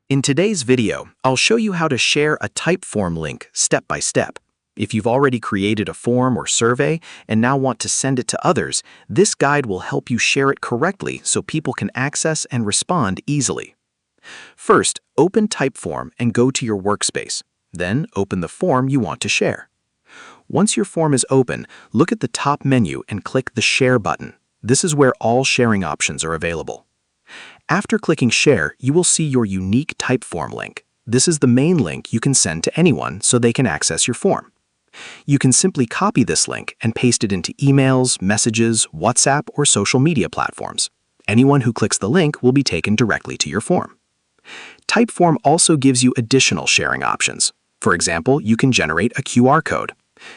In today's video, I'll show you how to share a Typeform link step by step. If you've already created a form or survey and now want to send it to others, this guide will help you share it correctly so people can access and respond easily. First, open Typeform and go to your workspace. Then, open the form you want to share. Once your form is open, look at the top menu and click the Share button. This is where all sharing options are available. After clicking Share, you will see your unique Typeform link. This is the main link you can send to anyone so they can access your form. You can simply copy this link and paste it into emails, messages, WhatsApp, or social media platforms. Anyone who clicks the link will be taken directly to your form. Typeform also gives you additional sharing options. For example, you can generate a QR code.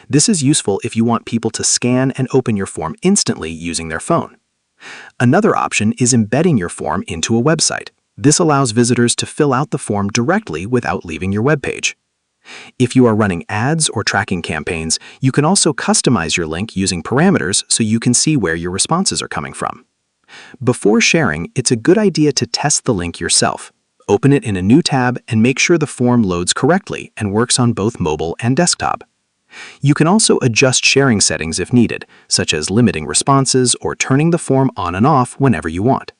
This is useful if you want people to scan and open your form instantly using their phone. Another option is embedding your form into a website. This allows visitors to fill out the form directly without leaving your web page. If you are running ads or tracking campaigns, you can also customize your link using parameters so you can see where your responses are coming from. Before sharing, it's a good idea to test the link yourself. Open it in a new tab and make sure the form loads correctly and works on both mobile and desktop. You can also adjust sharing settings if needed, such as limiting responses or turning the form on and off whenever you want.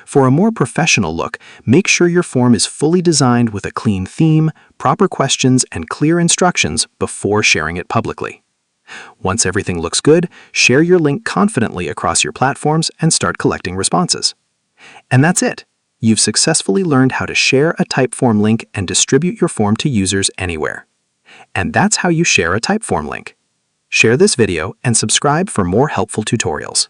For a more professional look, make sure your form is fully designed with a clean theme, proper questions, and clear instructions before sharing it publicly. Once everything looks good, share your link confidently across your platforms and start collecting responses. And that's it. You've successfully learned how to share a Typeform link and distribute your form to users anywhere. And that's how you share a Typeform link. Share this video and subscribe for more helpful tutorials.